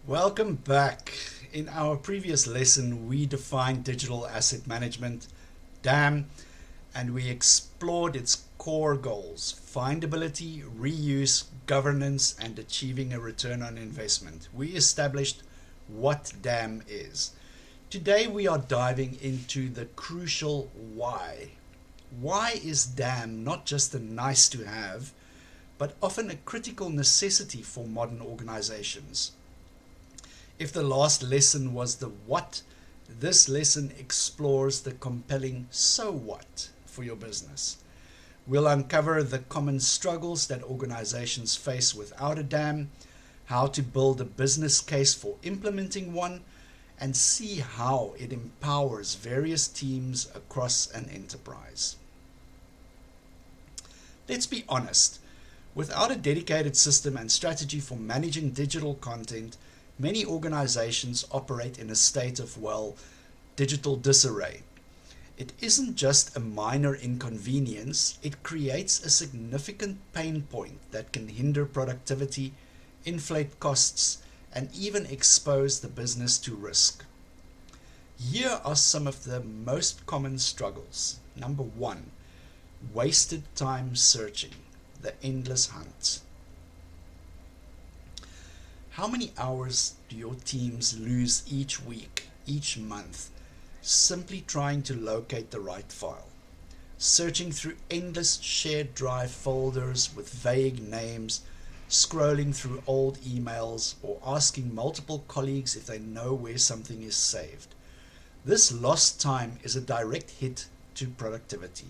Welcome back. In our previous lesson, we defined digital asset management, DAM, and we explored its core goals: findability, reuse, governance, and achieving a return on investment. We established what DAM is. Today we are diving into the crucial why. Why is DAM not just a nice to have, but often a critical necessity for modern organizations? If the last lesson was the what, this lesson explores the compelling so what for your business. We'll uncover the common struggles that organizations face without a DAM, how to build a business case for implementing one, and see how it empowers various teams across an enterprise. Let's be honest, without a dedicated system and strategy for managing digital content, many organizations operate in a state of, digital disarray. It isn't just a minor inconvenience, it creates a significant pain point that can hinder productivity, inflate costs, and even expose the business to risk. Here are some of the most common struggles. Number one, wasted time searching, the endless hunt. How many hours do your teams lose each week, each month, simply trying to locate the right file? Searching through endless shared drive folders with vague names, scrolling through old emails, or asking multiple colleagues if they know where something is saved. This lost time is a direct hit to productivity.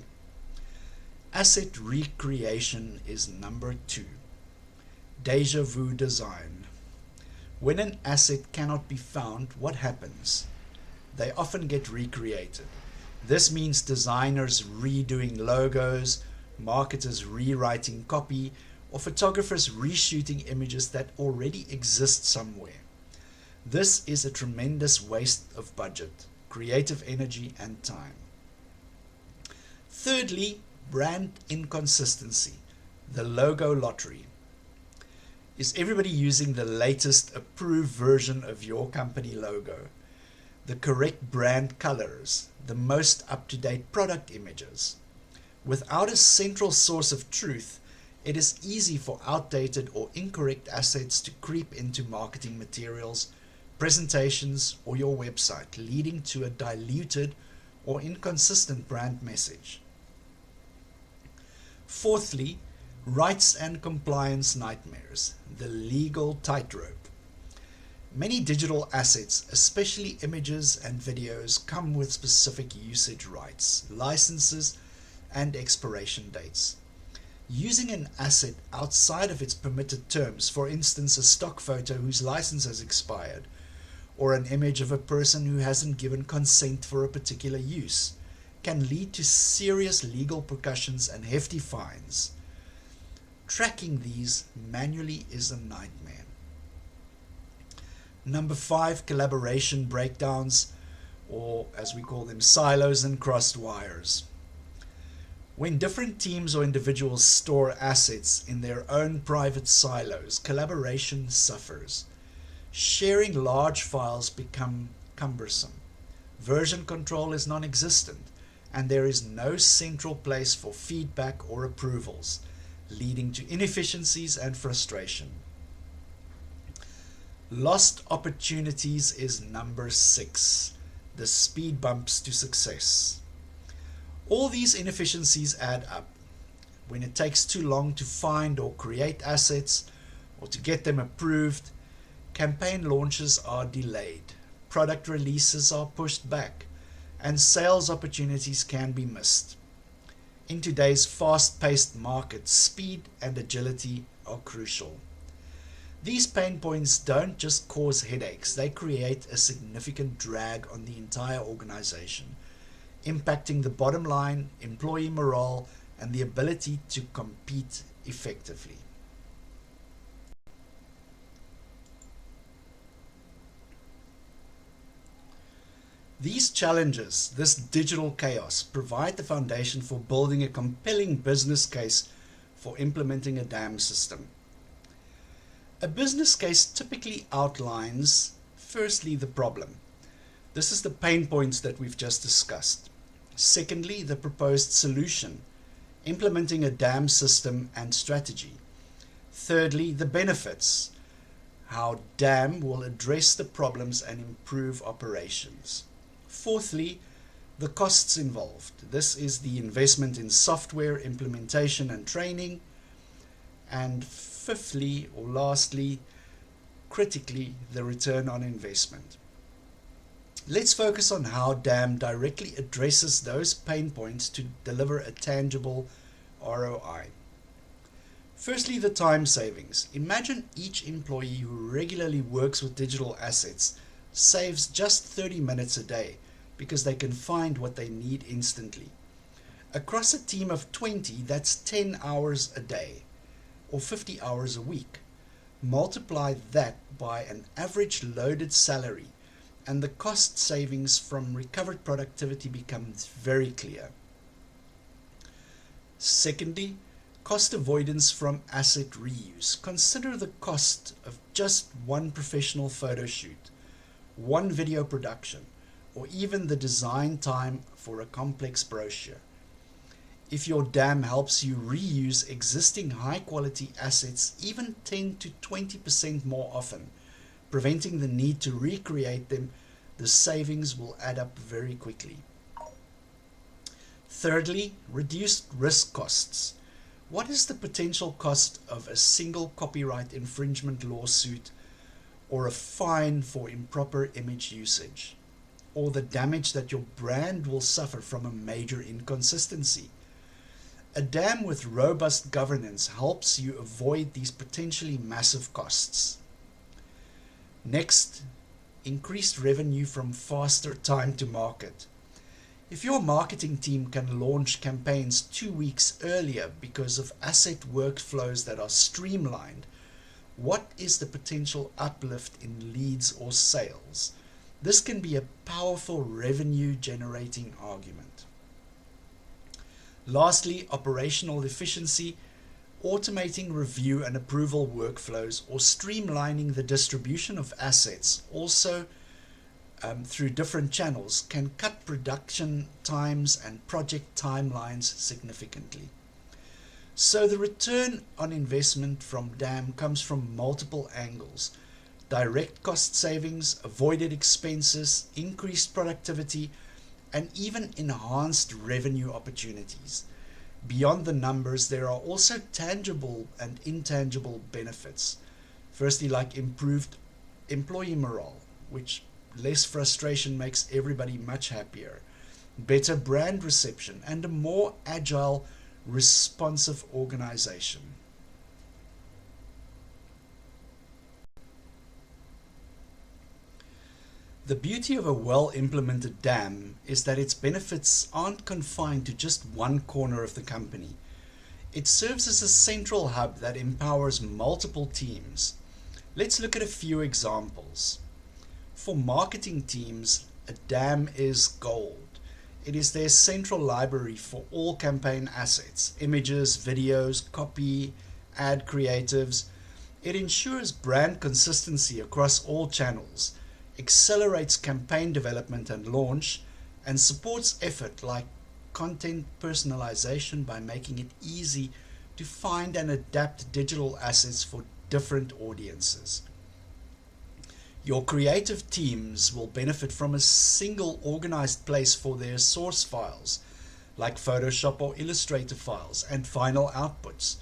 Asset recreation is number two. Deja vu design. When an asset cannot be found, what happens? They often get recreated. This means designers redoing logos, marketers rewriting copy, or photographers reshooting images that already exist somewhere. This is a tremendous waste of budget, creative energy, and time. Thirdly, brand inconsistency, the logo lottery. Is everybody using the latest approved version of your company logo? The correct brand colors, the most up-to-date product images? Without a central source of truth, it is easy for outdated or incorrect assets to creep into marketing materials, presentations, or your website, leading to a diluted or inconsistent brand message. Fourthly, rights and compliance nightmares, the legal tightrope. Many digital assets, especially images and videos, come with specific usage rights, licenses, and expiration dates. Using an asset outside of its permitted terms, for instance a stock photo whose license has expired, or an image of a person who hasn't given consent for a particular use, can lead to serious legal repercussions and hefty fines. Tracking these manually is a nightmare. Number five, collaboration breakdowns, or as we call them, silos and crossed wires. When different teams or individuals store assets in their own private silos, collaboration suffers. Sharing large files become cumbersome. Version control is non-existent, and there is no central place for feedback or approvals, leading to inefficiencies and frustration. Lost opportunities is number six, the speed bumps to success. All these inefficiencies add up. When it takes too long to find or create assets, or to get them approved, campaign launches are delayed, product releases are pushed back, and sales opportunities can be missed. In today's fast-paced market, speed and agility are crucial. These pain points don't just cause headaches, they create a significant drag on the entire organization, impacting the bottom line, employee morale, and the ability to compete effectively. These challenges, this digital chaos, provide the foundation for building a compelling business case for implementing a DAM system. A business case typically outlines, firstly, the problem. This is the pain points that we've just discussed. Secondly, the proposed solution, implementing a DAM system and strategy. Thirdly, the benefits, how DAM will address the problems and improve operations. Fourthly, the costs involved. This is the investment in software implementation and training. And fifthly, or lastly, critically, the return on investment. Let's focus on how DAM directly addresses those pain points to deliver a tangible ROI. Firstly, the time savings. Imagine each employee who regularly works with digital assets saves just 30 minutes a day because they can find what they need instantly. Across a team of 20, that's 10 hours a day, or 50 hours a week. Multiply that by an average loaded salary, and the cost savings from recovered productivity becomes very clear. Secondly, cost avoidance from asset reuse. Consider the cost of just one professional photo shoot, one video production, or even the design time for a complex brochure. If your DAM helps you reuse existing high-quality assets even 10 to 20% more often, preventing the need to recreate them, the savings will add up very quickly. Thirdly, reduced risk costs. What is the potential cost of a single copyright infringement lawsuit, or a fine for improper image usage, or the damage that your brand will suffer from a major inconsistency? A DAM with robust governance helps you avoid these potentially massive costs. Next, increased revenue from faster time to market. If your marketing team can launch campaigns 2 weeks earlier because of asset workflows that are streamlined, what is the potential uplift in leads or sales? This can be a powerful revenue generating argument. Lastly, operational efficiency. Automating review and approval workflows or streamlining the distribution of assets also through different channels can cut production times and project timelines significantly. So the return on investment from DAM comes from multiple angles: direct cost savings, avoided expenses, increased productivity, and even enhanced revenue opportunities. Beyond the numbers, there are also tangible and intangible benefits. Firstly, like improved employee morale, which less frustration makes everybody much happier, better brand reception, and a more agile, responsive organization. The beauty of a well-implemented DAM is that its benefits aren't confined to just one corner of the company. It serves as a central hub that empowers multiple teams. Let's look at a few examples. For marketing teams, a DAM is gold. It is their central library for all campaign assets, images, videos, copy, ad creatives. It ensures brand consistency across all channels, accelerates campaign development and launch, and supports effort like content personalization by making it easy to find and adapt digital assets for different audiences. Your creative teams will benefit from a single organized place for their source files, like Photoshop or Illustrator files, and final outputs.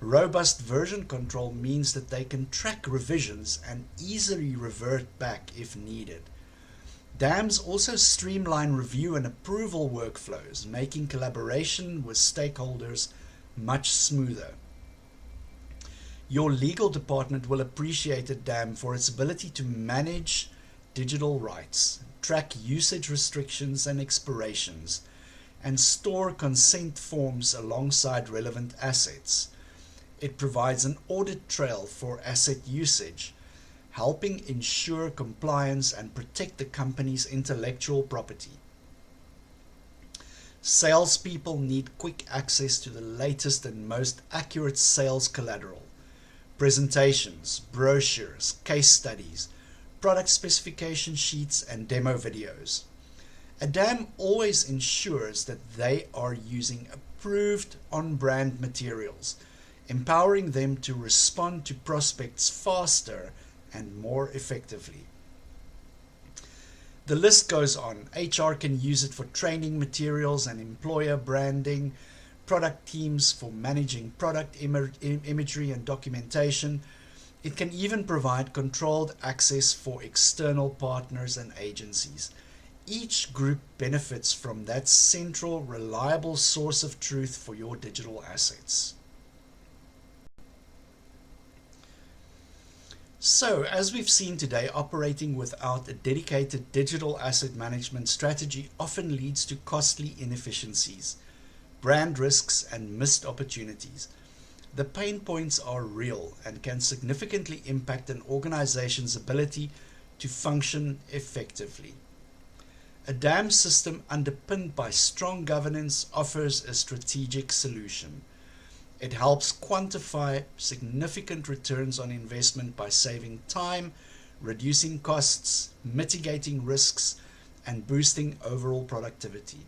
Robust version control means that they can track revisions and easily revert back if needed. DAMs also streamline review and approval workflows, making collaboration with stakeholders much smoother. Your legal department will appreciate a DAM for its ability to manage digital rights, track usage restrictions and expirations, and store consent forms alongside relevant assets. It provides an audit trail for asset usage, helping ensure compliance and protect the company's intellectual property. Salespeople need quick access to the latest and most accurate sales collateral. presentations, brochures, case studies, product specification sheets, and demo videos. A DAM always ensures that they are using approved on-brand materials, empowering them to respond to prospects faster and more effectively. The list goes on. HR can use it for training materials and employer branding, product teams for managing product imagery and documentation. It can even provide controlled access for external partners and agencies. Each group benefits from that central, reliable source of truth for your digital assets. So, as we've seen today, operating without a dedicated digital asset management strategy often leads to costly inefficiencies, brand risks, and missed opportunities. The pain points are real and can significantly impact an organization's ability to function effectively. A DAM system underpinned by strong governance offers a strategic solution. It helps quantify significant returns on investment by saving time, reducing costs, mitigating risks, and boosting overall productivity.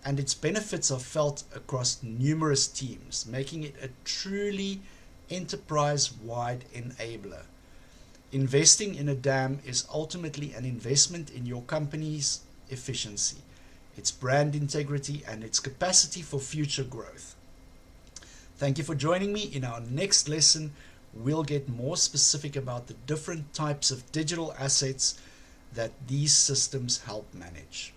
And its benefits are felt across numerous teams, making it a truly enterprise-wide enabler. Investing in a DAM is ultimately an investment in your company's efficiency, its brand integrity, and its capacity for future growth. Thank you for joining me. In our next lesson, we'll get more specific about the different types of digital assets that these systems help manage.